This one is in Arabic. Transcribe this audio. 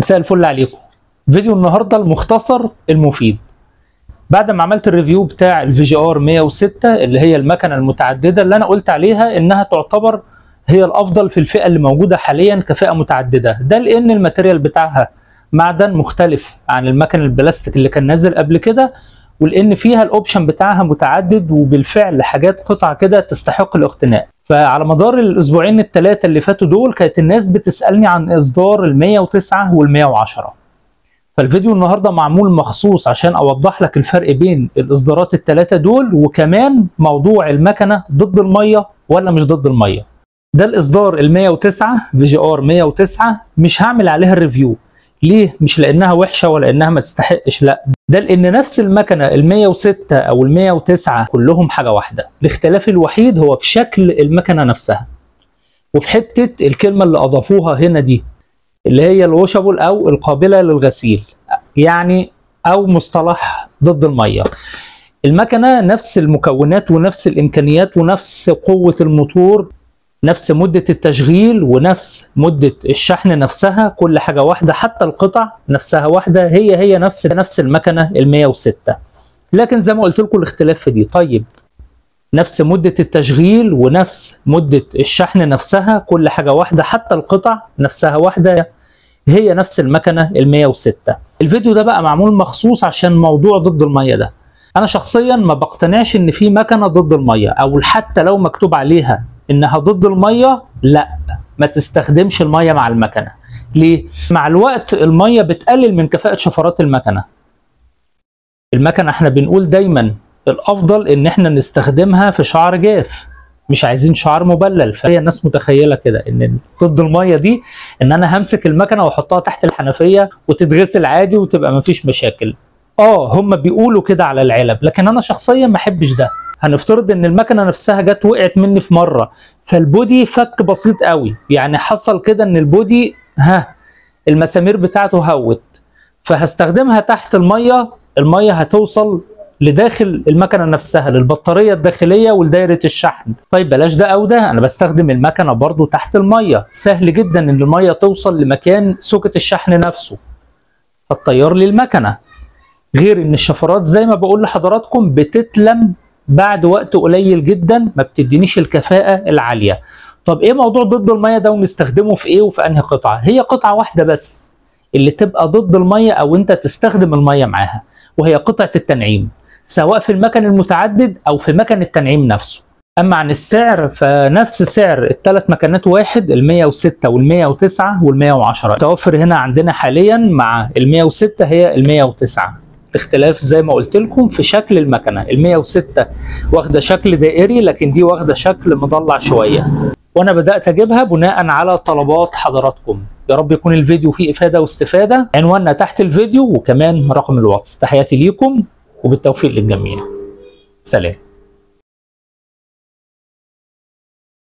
مساء الفل عليكم. فيديو النهارده المختصر المفيد. بعد ما عملت الريفيو بتاع الفي جي ار 106 اللي هي المكنه المتعدده اللي انا قلت عليها انها تعتبر هي الافضل في الفئه اللي موجوده حاليا كفئه متعدده، ده لان الماتيريال بتاعها معدن مختلف عن المكن البلاستيك اللي كان نازل قبل كده، ولان فيها الاوبشن بتاعها متعدد وبالفعل حاجات قطع كده تستحق الاقتناء. فعلى مدار الاسبوعين الثلاثه اللي فاتوا دول كانت الناس بتسالني عن اصدار ال 109 وال 110. فالفيديو النهارده معمول مخصوص عشان اوضح لك الفرق بين الاصدارات الثلاثه دول، وكمان موضوع المكنه ضد الميه ولا مش ضد الميه. ده الاصدار ال 109 في جي ار 109، مش هعمل عليها الريفيو. ليه؟ مش لانها وحشه ولا انها ما تستحقش، لا، ده لان نفس المكنه ال 106 او ال 109 كلهم حاجه واحده، الاختلاف الوحيد هو في شكل المكنه نفسها وفي حته الكلمه اللي اضافوها هنا دي اللي هي الوشابل او القابله للغسيل، يعني او مصطلح ضد الميه. المكنه نفس المكونات ونفس الامكانيات ونفس قوه الموتور، نفس مده التشغيل ونفس مده الشحن نفسها، كل حاجه واحده، حتى القطع نفسها واحده، هي نفس المكنه ال 106. لكن زي ما قلت لكم الاختلاف في دي. طيب نفس مده التشغيل ونفس مده الشحن نفسها، كل حاجه واحده، حتى القطع نفسها واحده، هي نفس المكنه ال 106. الفيديو ده بقى معمول مخصوص عشان موضوع ضد الميه ده. انا شخصيا ما بقتنعش ان في مكنه ضد الميه، او حتى لو مكتوب عليها انها ضد الميه، لا، ما تستخدمش الميه مع المكنه. ليه؟ مع الوقت الميه بتقلل من كفاءه شفرات المكنه. المكنه احنا بنقول دايما الافضل ان احنا نستخدمها في شعر جاف، مش عايزين شعر مبلل. فهي الناس متخيله كده ان ضد الميه دي ان انا همسك المكنه واحطها تحت الحنفيه وتتغسل عادي وتبقى مفيش مشاكل. هم بيقولوا كده على العلب، لكن انا شخصيا ما احبش ده. هنفترض ان المكنه نفسها جت وقعت مني في مره، فالبودي فك بسيط قوي، يعني حصل كده ان البودي المسامير بتاعته هوت، فهستخدمها تحت الميه هتوصل لداخل المكنه نفسها، للبطاريه الداخليه ولدايره الشحن. طيب بلاش ده او ده، انا بستخدم المكنه برضو تحت الميه، سهل جدا ان الميه توصل لمكان سوكت الشحن نفسه فتطير لي المكنه. غير ان الشفرات زي ما بقول لحضراتكم بتتلم بعد وقت قليل جدا، ما بتدينيش الكفاءه العاليه. طب ايه موضوع ضد الميه ده ونستخدمه في ايه وفي انهي قطعه؟ هي قطعه واحده بس اللي تبقى ضد الميه او انت تستخدم الميه معاها، وهي قطعه التنعيم، سواء في المكن المتعدد او في مكن التنعيم نفسه. اما عن السعر فنفس سعر الثلاث مكنات واحد، ال 106 وال 109 وال 110. متوفر هنا عندنا حاليا مع ال 106 هي ال 109. الاختلاف زي ما قلت لكم في شكل المكنه، ال 106 واخده شكل دائري لكن دي واخده شكل مضلع شويه، وانا بدات اجيبها بناء على طلبات حضراتكم. يا رب يكون الفيديو فيه افاده واستفاده. عنواننا تحت الفيديو وكمان رقم الواتس. تحياتي ليكم وبالتوفيق للجميع. سلام.